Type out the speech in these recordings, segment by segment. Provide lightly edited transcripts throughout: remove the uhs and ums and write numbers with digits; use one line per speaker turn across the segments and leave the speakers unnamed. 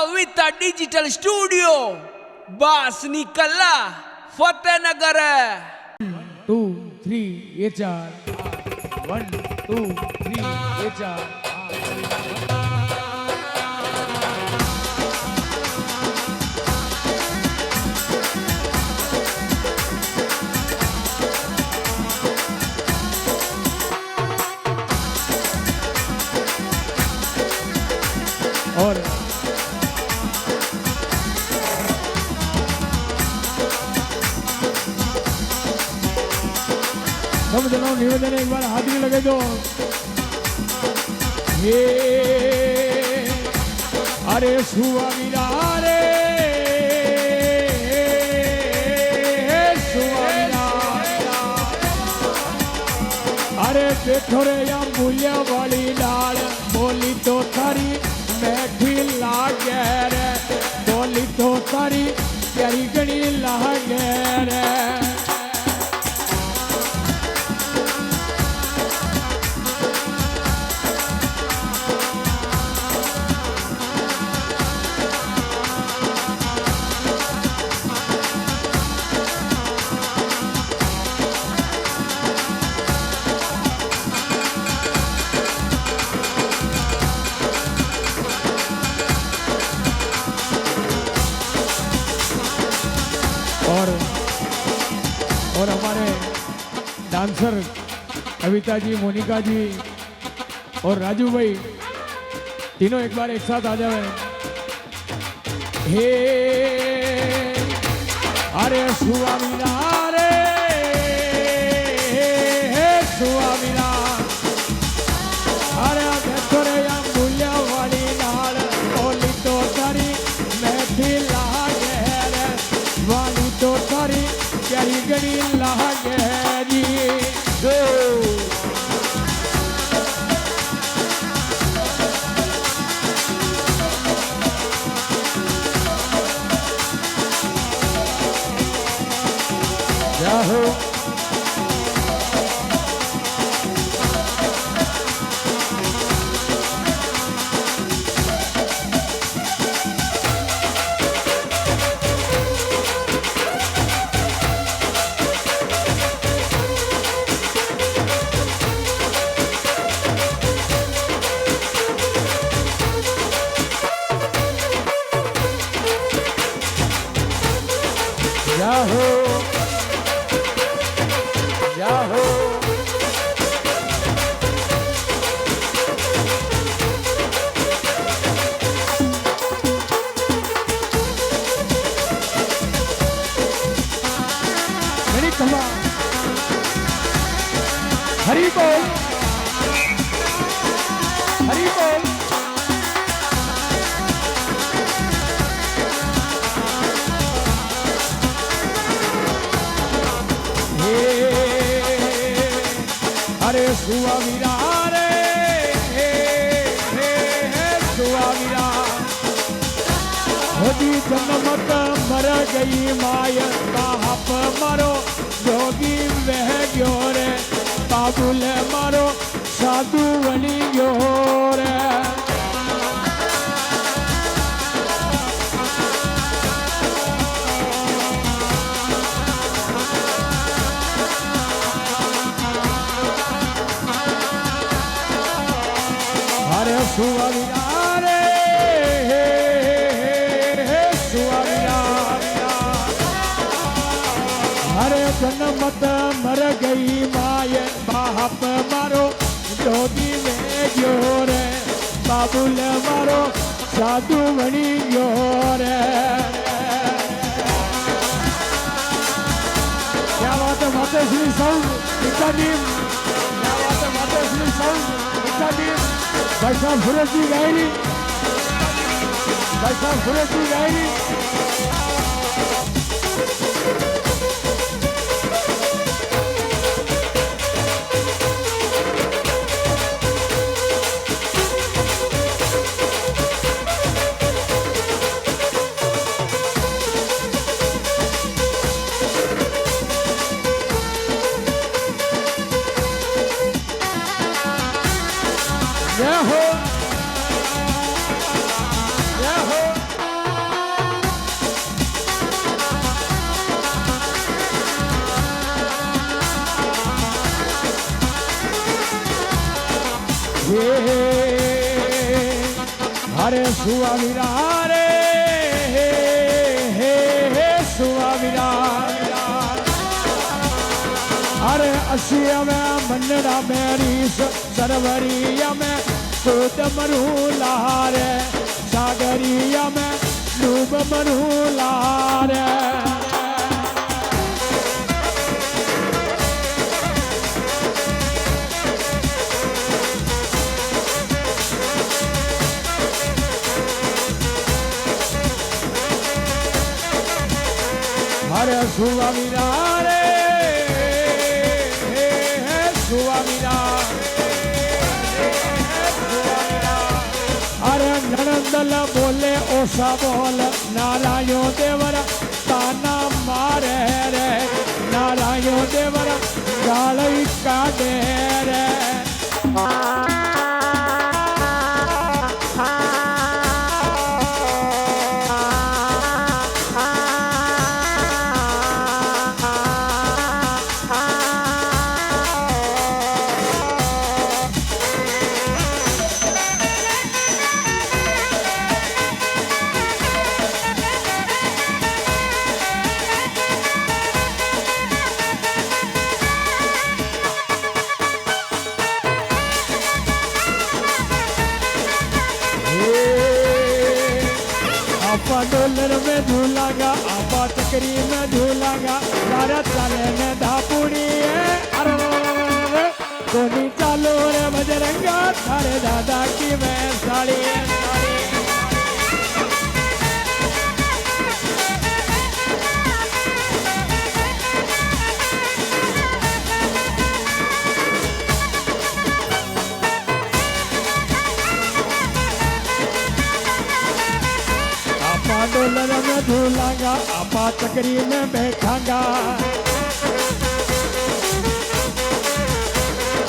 कविता digital studio Basni कला फतेहनगर
1 2 3 ये 4 1 2 3 ये 4 और सब जनों निवेदन एक बार हाजिरी लगे दो। ये अरे सुवामीरा रे सुवामीरा अरे देखो रे या मूल्य वाली लाल बोली तो थारी बैठी लागे रे बोली तो तारी प्यारी गणी लागे रे और हमारे डांसर कविता जी, मोनिका जी और राजू भाई तीनों एक बार एक साथ आ जाए। हे अरे सुवामीरा रे सुवामीरा अरे देखो रे या मूल्य वाली नाल बोली तो तारी मैठी लागे रे वाली तो तारी प्यारी गणी लागे जी जाहो जाहो जाहो मेरी कमा हरि बोल हरि बोल अरे सुवामीरा रे सुवामीरा होदी जन्मत मर गई माय बाप मारो जोगी वह गयो रे बाबुल मारो साधु बनी गयो रे सुवामीरा रे सुवामीरा हरे जन्मत मर गई माय बाप मारो जोगी में गयो रे बाबुल मारो साधु बनी गयो रे क्या बात है माता श्री साउंड क्या बात है माता श्री साउंड भाई साहब सूरज जी गायरी भाई साहब सूरज जी गायरी जय हो હે હરે સુવાવીરા રે હે હે હે સુવાવીરા અરે અસી અમે મનડા મેરીસ સરવરી અમે સુત મરું લારે સાગરી અમે ડૂબ મરું લારે હરે સુવાવીરા રે હે હે સુવાવીરા અરે નણંદલ બોલે ઓસા બોલ નારાયણ દેવર તાના મારે રે નારાયણ દેવર ગાળી કાઢે રે आपा डोलर में झूलागा आपा चक्री में झूलागा सारा चले में धापुड़ी है अरे कोनी चालो रे बजरंगा थारे दादा की मैं साड़ी डोलर में झूलागा आपा चक्री में बैठागा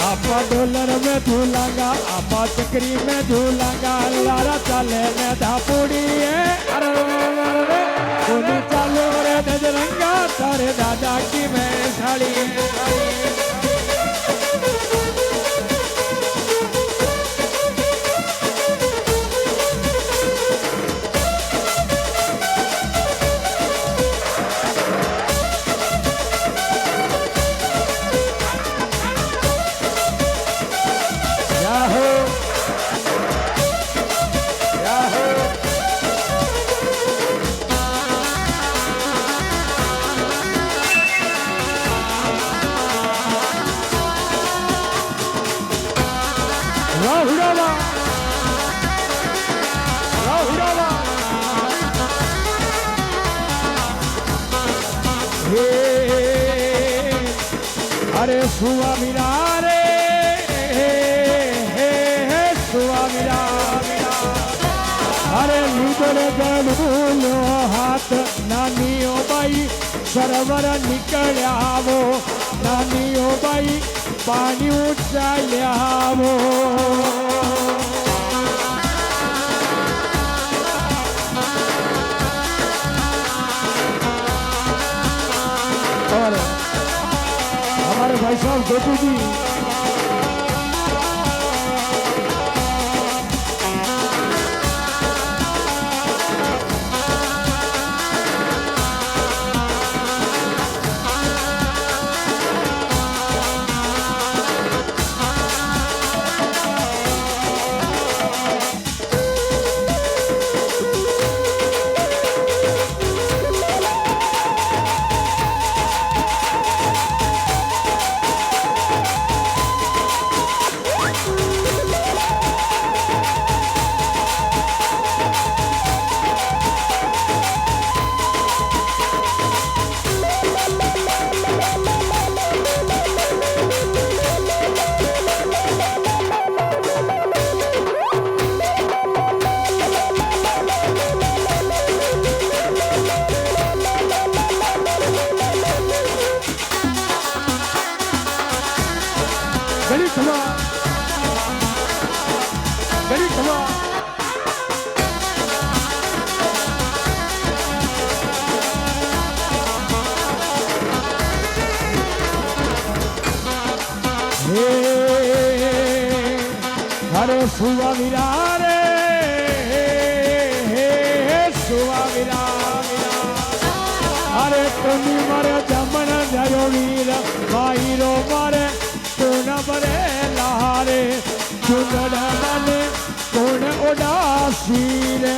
आपा डोलर में झूलागा आपा चक्री में झूलागा लारा चाले में धापुड़ी है अरे कोनी चालो रे बजरंगा तारे दादा की मैं साड़ी अरे सुवामीरा रे हे हे सुवामीरा अरे लीधर गलूलो हाथ नानियो बाई सरवर निकल्यावो नानियो बाई पानी उचाल्यावो और हमारे भाई साहब गोपू जी સુવા વીરા રે સુવા વીરા અરે તુની મારે જમણ જયો વીર ભાઈરો મારે તું બરે લારે ચુંદડ મને કોણ ઉડાસી રે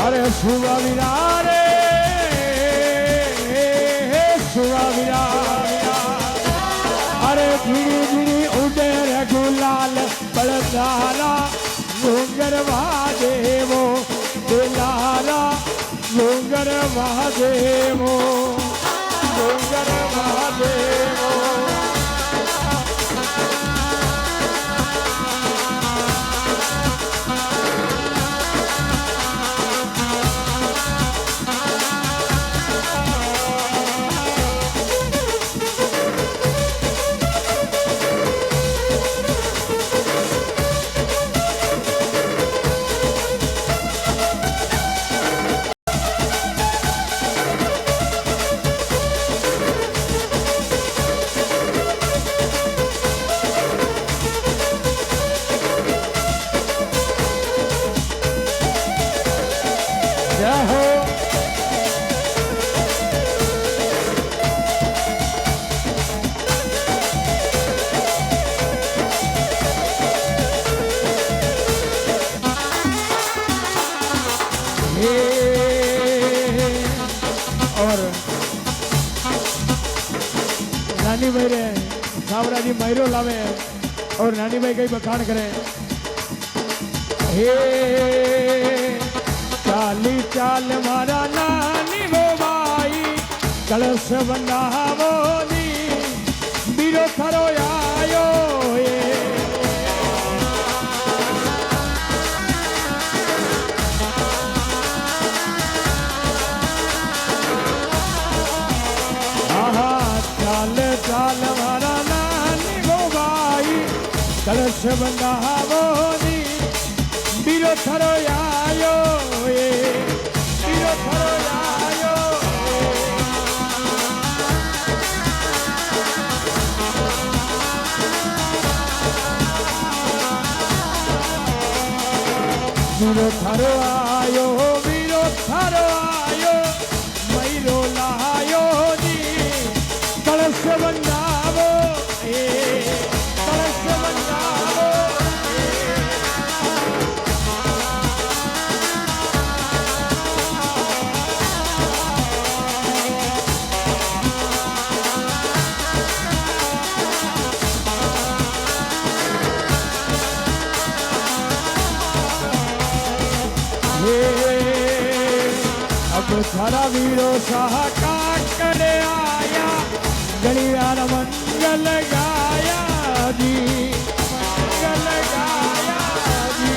અરે સુવા વીરા રે સુવા વીરા અરે ધીરી ધીરી ઉડે રે ગુલાલ બળદારા ડુંગર વાદેવો દિલારા ડુંગર વાદેવો ડુંગર વાદેવો और नानी भाई रे सावरा जी मैरो लावे और नानी भाई कई बखान करे हे चाली चाल मारा नानी वो भाई कलश बंधावो नी बीरो थरो आयो चाल मारा नानी गो भाई कलश बंधावो नी बीरो थरो आयो बीरो थरो आयो बीरो थरो आयो बीरो थरो आयो मैरो लायो नी कलश बंधावो कलश बंधावो अब थारा वीरो सहाका करे आया गलियार मंगल गाया जी मंगल गाया जी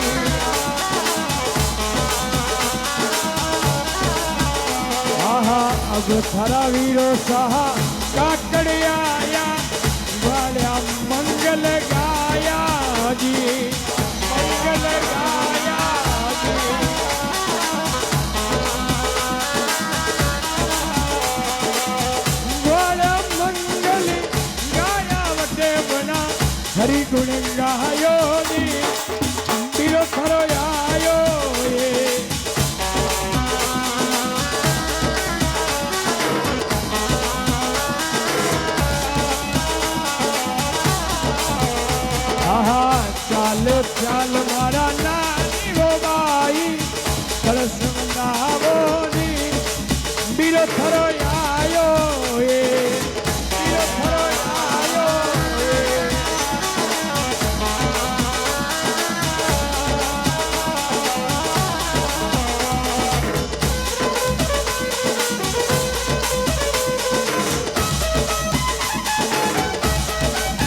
आहा अब थारा वीरो सहा काकड़े आया वाल्या मंगल गाया जी मंगल गाया जी हरि गुण गायो नी बीरो थरो आयो आहा चाल चाल मारा ना